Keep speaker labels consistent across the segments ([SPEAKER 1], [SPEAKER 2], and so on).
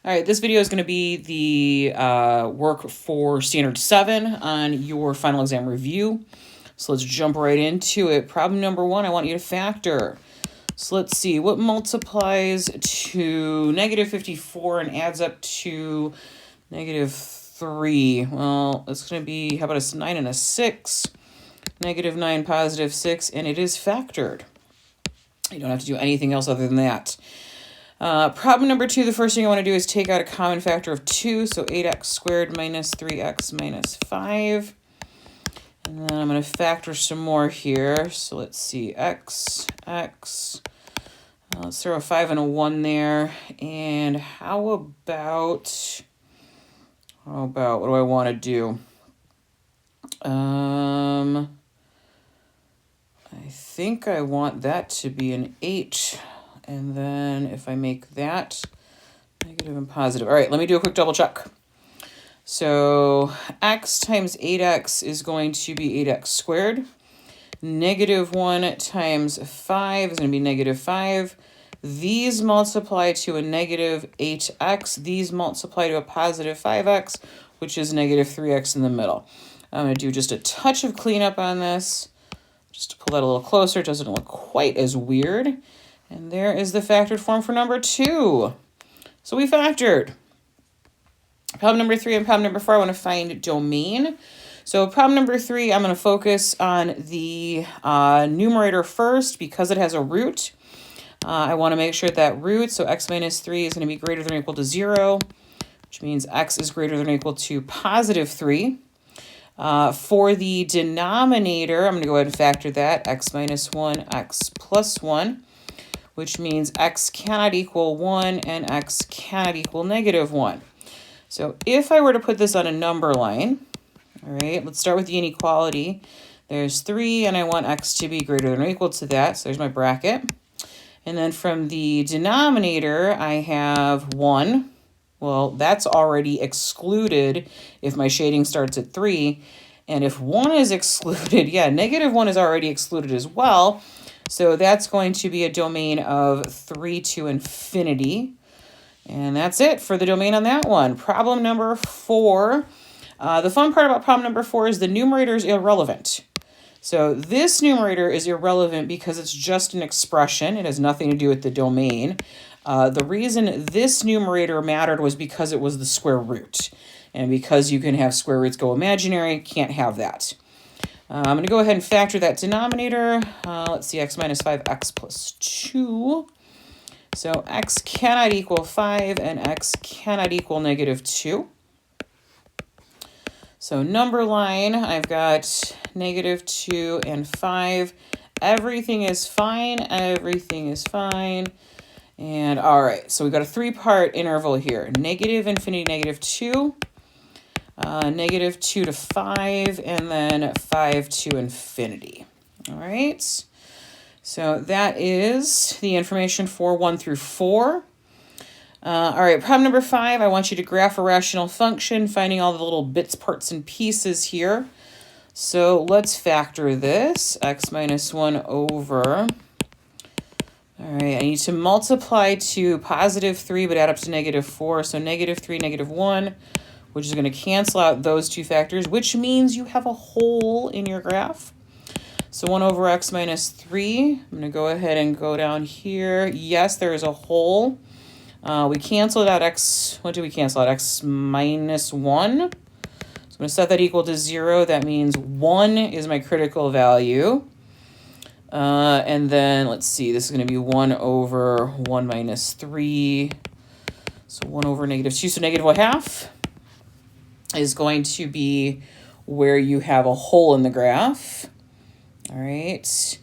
[SPEAKER 1] All right, this video is going to be the work for Standard 7 on your final exam review. So let's jump right into it. Problem number 1, I want you to factor. So let's see, what multiplies to negative 54 and adds up to negative 3? Well, it's going to be, how about a 9 and a 6? Negative 9, positive 6, and it is factored. You don't have to do anything else other than that. Problem number 2, the first thing I want to do is take out a common factor of 2, so 8x squared minus 3x minus 5. And then I'm going to factor some more here. So let's see, x. Let's throw a 5 and a 1 there. And how about what do I want to do? I think I want that to be an 8. And then if I make that negative and positive. All right, let me do a quick double check. So x times 8x is going to be 8x squared. Negative 1 times 5 is going to be negative 5. These multiply to a negative 8x. These multiply to a positive 5x, which is negative 3x in the middle. I'm going to do just a touch of cleanup on this, just to pull that a little closer. It doesn't look quite as weird. And there is the factored form for number 2. So we factored. Problem number 3 and problem number 4, I want to find domain. So problem number 3, I'm going to focus on the numerator first because it has a root. I want to make sure that root, so x minus 3 is going to be greater than or equal to 0, which means x is greater than or equal to positive 3. For the denominator, I'm going to go ahead and factor that, x minus 1, x plus 1. Which means x cannot equal 1 and x cannot equal negative 1. So if I were to put this on a number line, all right, let's start with the inequality. There's 3, and I want x to be greater than or equal to that, so there's my bracket. And then from the denominator, I have 1. Well, that's already excluded if my shading starts at 3. And if 1 is excluded, yeah, negative 1 is already excluded as well. So that's going to be a domain of 3 to infinity. And that's it for the domain on that one. Problem number 4. The fun part about problem number 4 is the numerator is irrelevant. So this numerator is irrelevant because it's just an expression. It has nothing to do with the domain. The reason this numerator mattered was because it was the square root. And because you can have square roots go imaginary, can't have that. I'm going to go ahead and factor that denominator. Let's see, x minus 5x plus 2. So x cannot equal 5 and x cannot equal negative 2. So number line, I've got negative 2 and 5. Everything is fine. Everything is fine. And all right, so we've got a 3-part interval here. Negative infinity, negative 2. Negative 2 to 5, and then 5 to infinity. All right, so that is the information for 1 through 4. All right, problem number 5, I want you to graph a rational function, finding all the little bits, parts, and pieces here. So let's factor this, x minus 1 over. All right, I need to multiply to positive 3, but add up to negative 4, so negative 3, negative 1, which is going to cancel out those two factors, which means you have a hole in your graph. So 1 over x minus 3. I'm going to go ahead and go down here. Yes, there is a hole. We canceled out x. What did we cancel out? X minus 1. So I'm going to set that equal to 0. That means 1 is my critical value. And then, let's see, this is going to be 1 over 1 minus 3. So 1 over negative 2. So negative 1/2 is going to be where you have a hole in the graph. All right.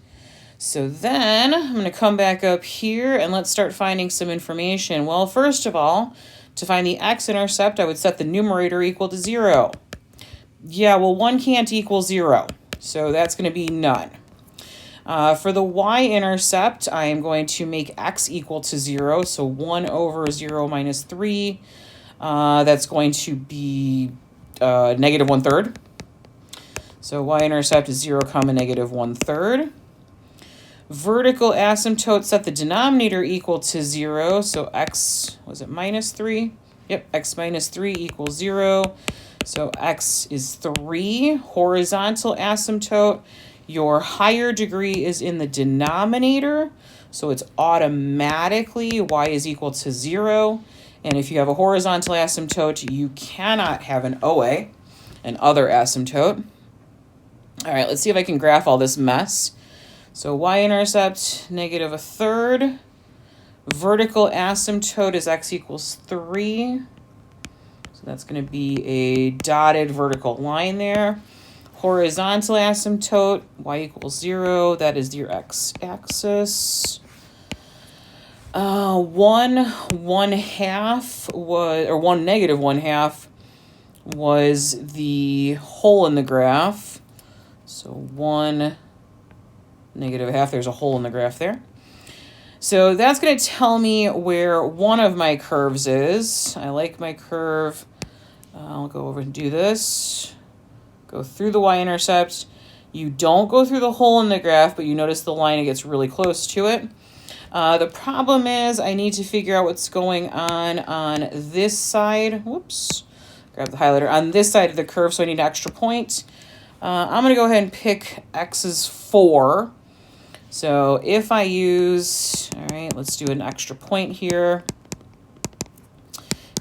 [SPEAKER 1] So then I'm going to come back up here and let's start finding some information. Well, first of all, to find the x-intercept, I would set the numerator equal to 0. Yeah, well, 1 can't equal 0. So that's going to be none. For the y-intercept, I am going to make x equal to 0. So 1 over 0 minus 3. That's going to be negative 1/3. So y-intercept is 0, negative 1/3. Vertical asymptote, set the denominator equal to 0. So x, was it minus 3? Yep, x minus 3 equals 0. So x is 3. Horizontal asymptote. Your higher degree is in the denominator, so it's automatically y is equal to 0. And if you have a horizontal asymptote, you cannot have an OA, an other asymptote. All right, let's see if I can graph all this mess. So y-intercept, negative a third. Vertical asymptote is x equals 3. So that's going to be a dotted vertical line there. Horizontal asymptote, y equals 0. That is your x-axis. 1 1/2 was, or 1 negative 1/2 was the hole in the graph. So 1 negative a half, there's a hole in the graph there. So that's going to tell me where one of my curves is. I like my curve. I'll go over and do this. Go through the y-intercept. You don't go through the hole in the graph, but you notice the line, it gets really close to it. The problem is I need to figure out what's going on this side. Whoops. Grab the highlighter. On this side of the curve, so I need an extra point. I'm going to go ahead and pick x is 4. So if I use, all right, let's do an extra point here.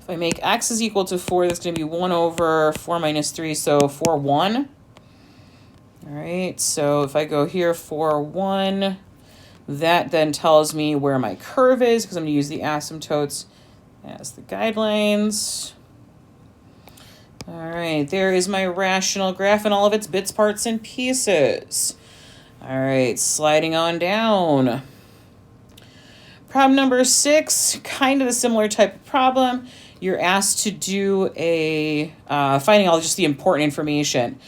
[SPEAKER 1] If I make x is equal to 4, that's going to be 1 over 4 minus 3, so 4, 1. All right, so if I go here, 4, 1, that then tells me where my curve is, because I'm going to use the asymptotes as the guidelines. All right, there is my rational graph and all of its bits, parts, and pieces. All right, sliding on down. Problem number 6, kind of a similar type of problem. You're asked to do a finding all just the important information.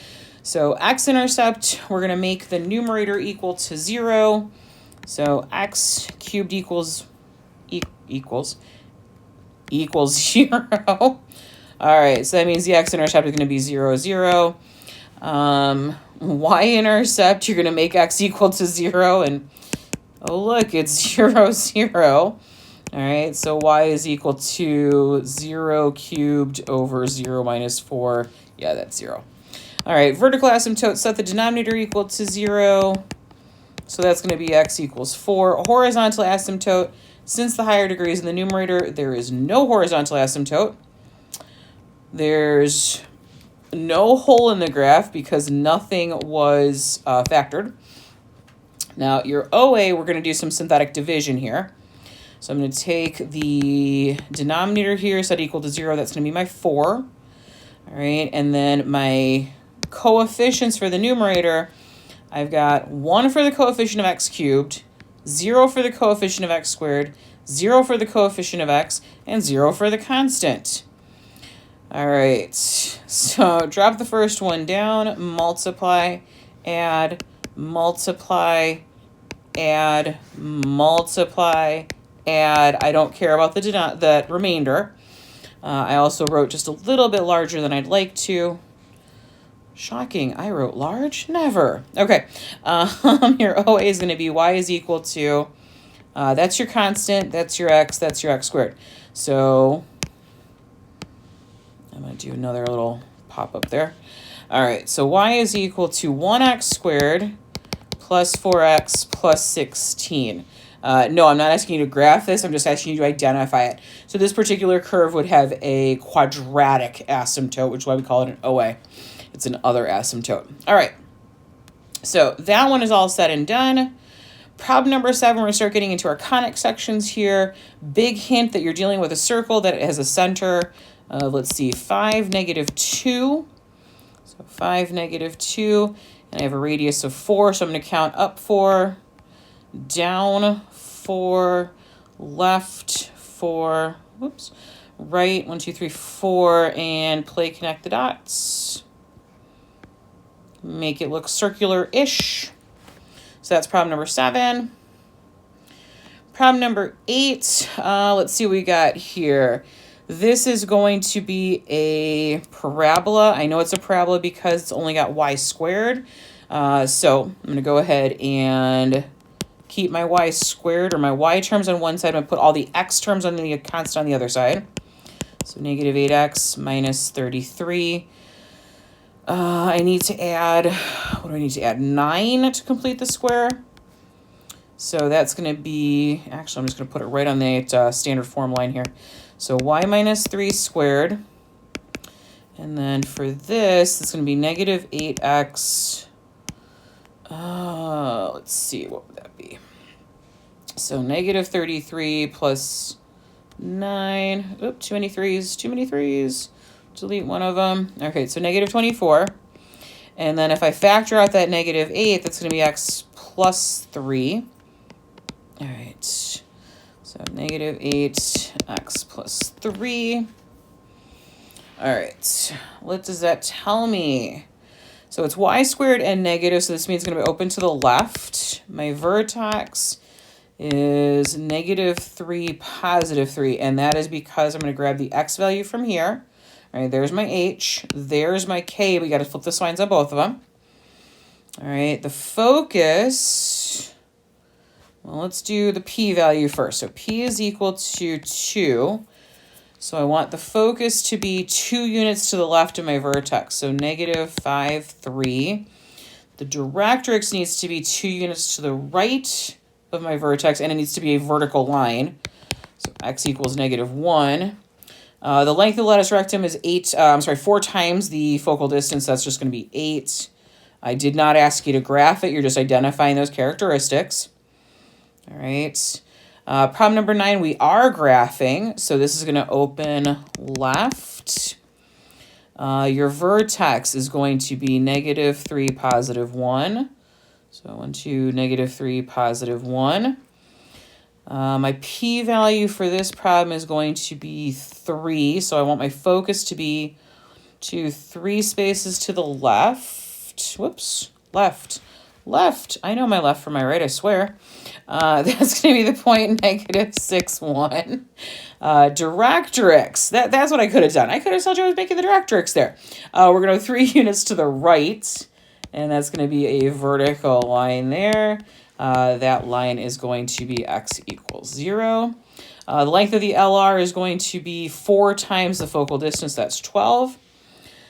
[SPEAKER 1] So x-intercept, we're going to make the numerator equal to 0. So x cubed equals 0. All right, so that means the x-intercept is going to be 0, 0. Y-intercept, you're going to make x equal to 0, and oh, look, it's 0, 0. All right, so y is equal to 0 cubed over 0 minus 4. Yeah, that's 0. All right, vertical asymptote, set the denominator equal to 0. So that's going to be x equals 4. Horizontal asymptote, since the higher degree is in the numerator, there is no horizontal asymptote. There's no hole in the graph because nothing was factored. Now, your OA, we're going to do some synthetic division here. So I'm going to take the denominator here, set equal to 0. That's going to be my 4. All right, and then my coefficients for the numerator, I've got 1 for the coefficient of x cubed, 0 for the coefficient of x squared, 0 for the coefficient of x, and 0 for the constant. All right, so drop the first one down, multiply, add, multiply, add, multiply, add. I don't care about the remainder. I also wrote just a little bit larger than I'd like to. Shocking, I wrote large? Never. Okay, your OA is going to be y is equal to, that's your constant, that's your x squared. So I'm going to do another little pop-up there. All right, so y is equal to 1x squared plus 4x plus 16. No, I'm not asking you to graph this. I'm just asking you to identify it. So this particular curve would have a quadratic asymptote, which is why we call it an OA. It's an other asymptote. All right, so that one is all said and done. Problem number 7, we're going to start getting into our conic sections here. Big hint that you're dealing with a circle, that it has a center. Let's see, 5, negative 2. So 5, negative 2. And I have a radius of 4, so I'm going to count up 4, down 4, left 4, whoops, right, 1, 2, 3, 4, and play connect the dots. Make it look circular-ish. So that's problem number 7. Problem number 8, let's see what we got here. This is going to be a parabola. I know it's a parabola because it's only got y squared. So I'm going to go ahead and keep my y squared, or my y terms on one side. I'm going to put all the x terms on the constant on the other side. So negative 8x minus 33. I need to add, what do I need to add? 9 to complete the square. So that's going to be, actually, I'm just going to put it right on the standard form line here. So y minus 3 squared. And then for this, it's going to be negative 8x. Let's see, what would that be? So negative 33 plus 9. Oops, too many threes. Delete one of them. Okay, so negative 24. And then if I factor out that negative 8, that's going to be x plus 3. All right, so negative 8x plus 3. All right, what does that tell me? So it's y squared and negative, so this means it's going to be open to the left. My vertex is negative 3, positive 3, and that is because I'm going to grab the x value from here. All right, there's my h, there's my k. We got to flip the signs on both of them. All right, the focus, well, let's do the p value first. So p is equal to 2. So I want the focus to be 2 units to the left of my vertex. So negative 5, 3. The directrix needs to be 2 units to the right of my vertex, and it needs to be a vertical line. So x equals negative 1. The length of the lattice rectum is 4 times the focal distance. That's just going to be 8. I did not ask you to graph it. You're just identifying those characteristics. All right. Problem number 9, we are graphing. So this is going to open left. Your vertex is going to be negative 3, positive 1. So 1, 2, negative 3, positive 1. My p-value for this problem is going to be 3. So I want my focus to be 3 spaces to the left. Whoops, left. I know my left from my right, I swear. That's going to be the point negative 6, 1. Directrix. That's what I could have done. I could have told you I was making the directrix there. We're going to go 3 units to the right, and that's going to be a vertical line there. That line is going to be x equals 0. The length of the LR is going to be 4 times the focal distance. That's 12.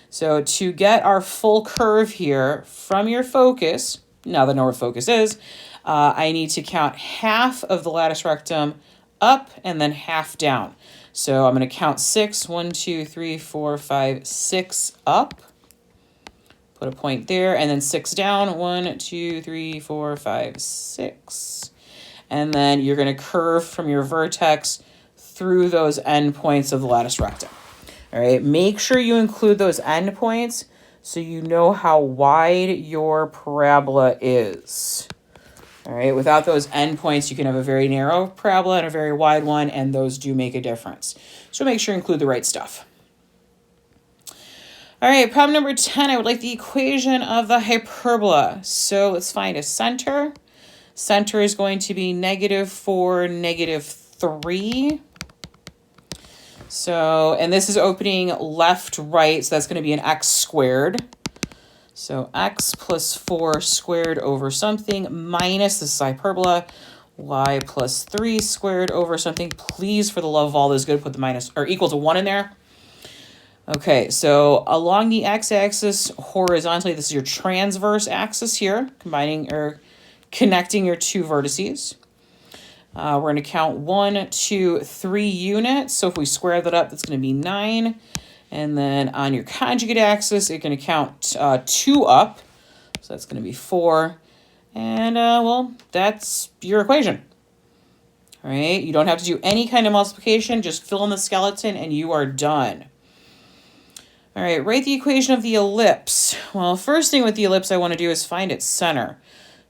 [SPEAKER 1] So to get our full curve here from your focus, now that I know where focus is, I need to count half of the lattice rectum up and then half down. So I'm going to count 6. 1, 2, 3, 4, 5, 6 up. Put a point there, and then 6 down. 1, 2, 3, 4, 5, 6. And then you're going to curve from your vertex through those endpoints of the lattice rectum. All right, make sure you include those endpoints so you know how wide your parabola is. All right, without those endpoints, you can have a very narrow parabola and a very wide one, and those do make a difference. So make sure you include the right stuff. All right, problem number 10, I would like the equation of the hyperbola. So let's find a center. Center is going to be negative 4, negative 3. So, and this is opening left, right, so that's going to be an x squared. So x plus 4 squared over something minus, this is hyperbola, y plus 3 squared over something. Please, for the love of all that is good, put the minus or equal to 1 in there. Okay, so along the x-axis horizontally, this is your transverse axis here, combining or connecting your 2 vertices. We're going to count 1, 2, 3 units. So if we square that up, that's going to be 9. And then on your conjugate axis, you're going to count 2 up. So that's going to be 4. And, well, that's your equation. All right, you don't have to do any kind of multiplication. Just fill in the skeleton and you are done. All right, write the equation of the ellipse. Well, first thing with the ellipse I want to do is find its center.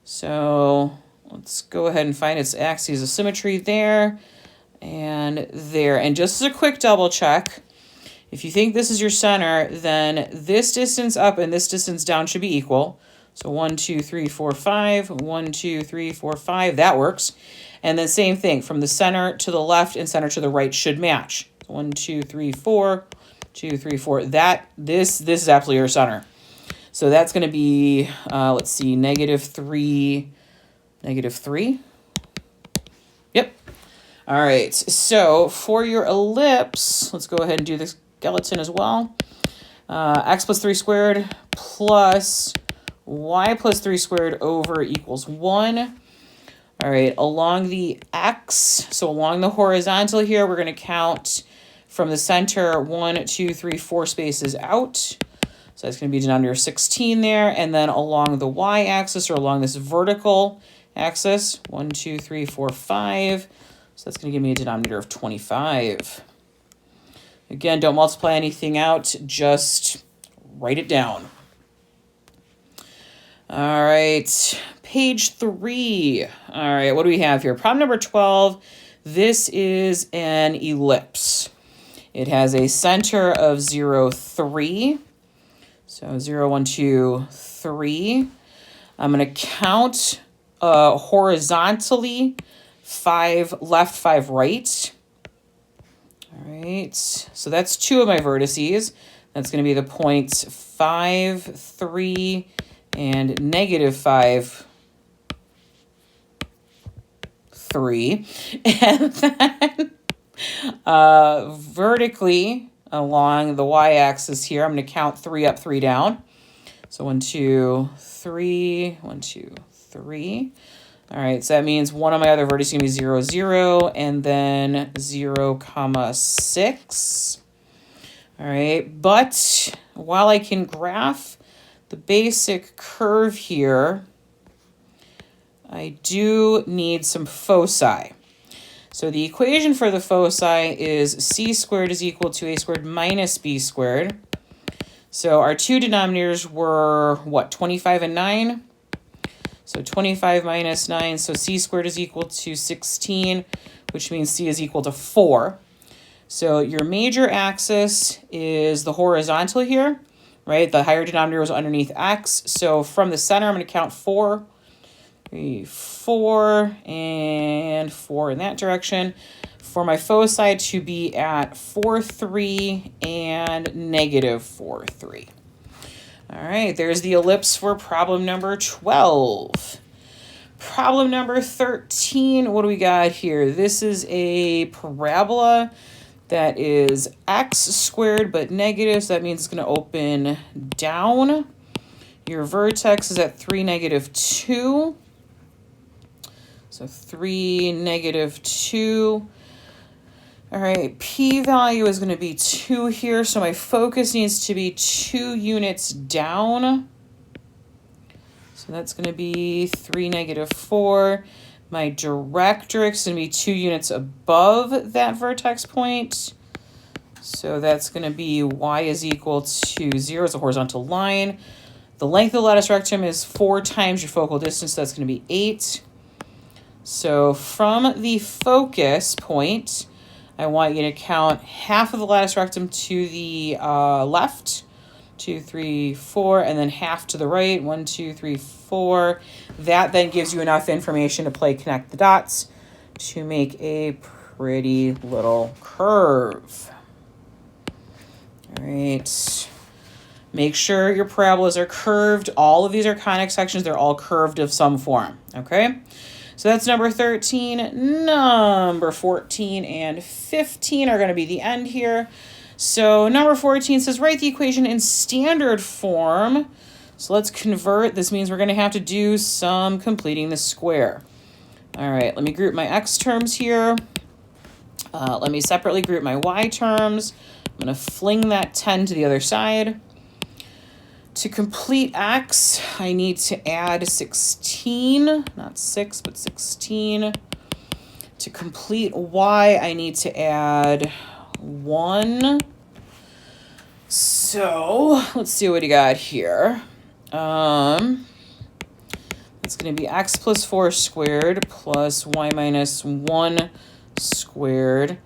[SPEAKER 1] So let's go ahead and find its axes of symmetry there and there. And just as a quick double check, if you think this is your center, then this distance up and this distance down should be equal. So 1, 2, 3, 4, 5, 1, 2, 3, 4, 5, that works. And then same thing, from the center to the left and center to the right should match. 1, 2, 3, 4, 2, 3, 4. This is absolutely your center. So that's going to be, let's see, negative 3. Yep. All right, so for your ellipse, let's go ahead and do the skeleton as well. X plus 3 squared plus y plus 3 squared over equals 1. All right, along the X, so along the horizontal here, we're going to count from the center 1, 2, 3, 4 spaces out. So that's going to be denominator 16 there. And then along the y-axis, or along this vertical axis, 1, 2, 3, 4, 5. So that's going to give me a denominator of 25. Again, don't multiply anything out, just write it down. All right, page 3. All right, what do we have here? Problem number 12. This is an ellipse. It has a center of 0, 3. So 0, 1, 2, 3. I'm going to count horizontally 5 left, 5 right. All right, so that's 2 of my vertices. That's going to be the points 5, 3, and negative 5, 3. And then vertically along the y-axis here, I'm going to count 3 up, 3 down. So 1, 2, 3, 1, 2, 3. All right, so that means one of my other vertices is going to be 0, 0, and then 0, 6. All right, but while I can graph the basic curve here, I do need some foci. So the equation for the foci is c squared is equal to a squared minus b squared. So our two denominators were, what, 25 and 9? So 25 minus 9, so c squared is equal to 16, which means c is equal to 4. So your major axis is the horizontal here, right? The higher denominator was underneath x. So from the center, I'm going to count 4, 3, 4, and 4 in that direction. For my foci to be at 4, 3, and negative 4, 3. All right, there's the ellipse for problem number 12. Problem number 13, what do we got here? This is a parabola that is x squared but negative, so that means it's going to open down. Your vertex is at 3, negative 2. So 3, negative 2. All right, p-value is going to be 2 here, so my focus needs to be 2 units down. So that's going to be 3, negative 4. My directrix is going to be 2 units above that vertex point. So that's going to be y is equal to 0. It's a horizontal line. The length of the lattice rectum is 4 times your focal distance, so that's going to be 8. So from the focus point, I want you to count half of the lattice rectum to the left, 2, 3, 4, and then half to the right, 1, 2, 3, 4. That then gives you enough information to play connect the dots to make a pretty little curve. All right. Make sure your parabolas are curved. All of these are conic sections. They're all curved of some form, okay? So that's number 13. Number 14 and 15 are going to be the end here. So number 14 says write the equation in standard form. So let's convert. This means we're going to have to do some completing the square. All right, let me group my x terms here. Let me separately group my y terms. I'm going to fling that 10 to the other side. To complete x, I need to add 16, not 6, but 16. To complete y, I need to add 1. So let's see what we got here. It's going to be x plus 4 squared plus y minus 1 squared.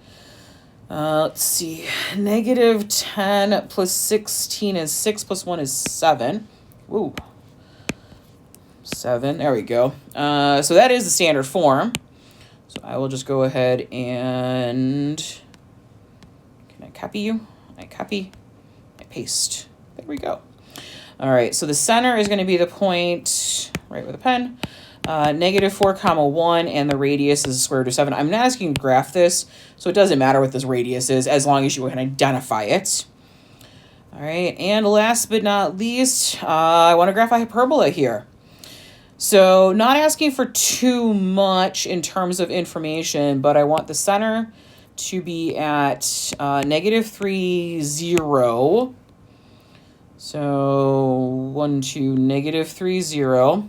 [SPEAKER 1] Let's see, negative 10 plus 16 is 6 plus 1 is 7. Ooh, 7, there we go. So that is the standard form. So I will just go ahead and, can I copy you? I copy, I paste. There we go. All right, so the center is going to be the point, right with a pen, -4 comma 1, and the radius is square root of 7. I'm not asking you to graph this, so it doesn't matter what this radius is as long as you can identify it. All right, and last but not least, I want to graph a hyperbola here. So not asking for too much in terms of information, but I want the center to be at -3, 0. So 1, 2, -3, 0.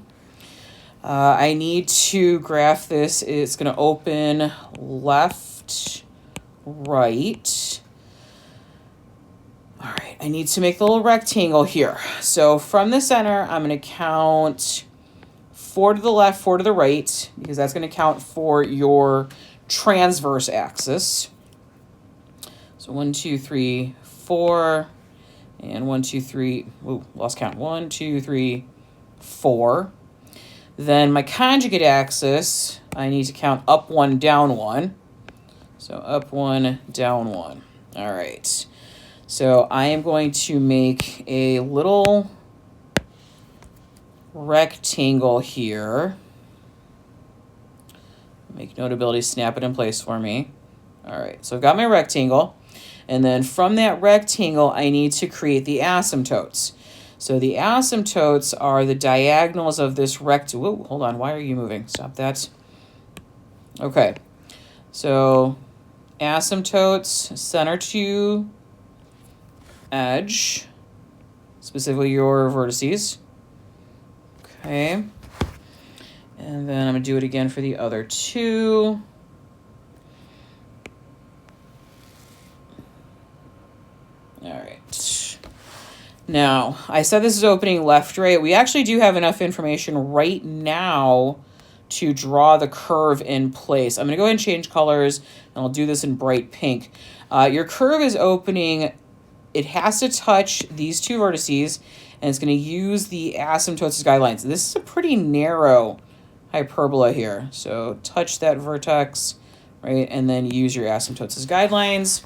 [SPEAKER 1] I need to graph this. It's going to open left, right. All right, I need to make the little rectangle here. So from the center, I'm going to count 4 to the left, 4 to the right, because that's going to count for your transverse axis. So 1, 2, 3, 4, and 1, 2, 3, ooh, lost count, 1, 2, 3, 4. Then my conjugate axis, I need to count up 1, down 1. So up 1, down 1. All right. So I am going to make a little rectangle here. Make Notability snap it in place for me. All right, so I've got my rectangle. And then from that rectangle, I need to create the asymptotes. So the asymptotes are the diagonals of this rectangle. Hold on, why are you moving? Stop that. Okay, so asymptotes, center to edge, specifically your vertices. Okay, and then I'm going to do it again for the other two. All right. Now, I said this is opening left, right. We actually do have enough information right now to draw the curve in place. I'm going to go ahead and change colors, and I'll do this in bright pink. Your curve is opening. It has to touch these two vertices, and it's going to use the asymptotes as guidelines. This is a pretty narrow hyperbola here. So touch that vertex, right, and then use your asymptotes as guidelines.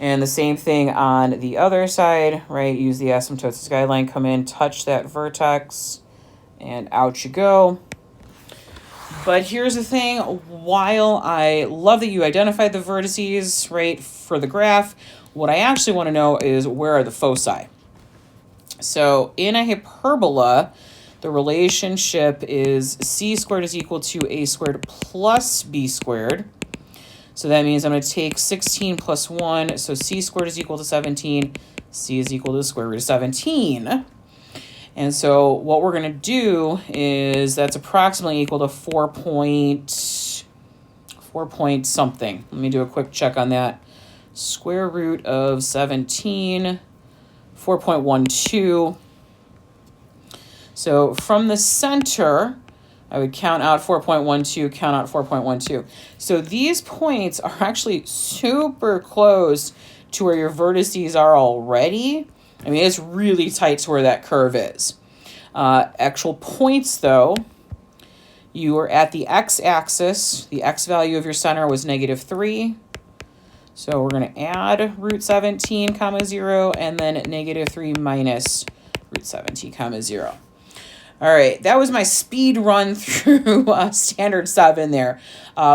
[SPEAKER 1] And the same thing on the other side, right? Use the asymptotes as guideline, come in, touch that vertex, and out you go. But here's the thing, while I love that you identified the vertices, right, for the graph, what I actually want to know is where are the foci? So in a hyperbola, the relationship is c squared is equal to a squared plus b squared. So that means I'm going to take 16 plus 1. So c squared is equal to 17. C is equal to the square root of 17. And so what we're going to do is that's approximately equal to 4 point something. Let me do a quick check on that. Square root of 17, 4.12. So from the center, I would count out 4.12, count out 4.12. So these points are actually super close to where your vertices are already. I mean, it's really tight to where that curve is. Actual points, though, you are at the x-axis. The x value of your center was -3. So we're going to add root 17, comma 0, and then -3 minus root 17, comma 0. All right, that was my speed run through standard 7 there.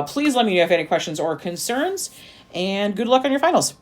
[SPEAKER 1] Please let me know if you have any questions or concerns, and good luck on your finals.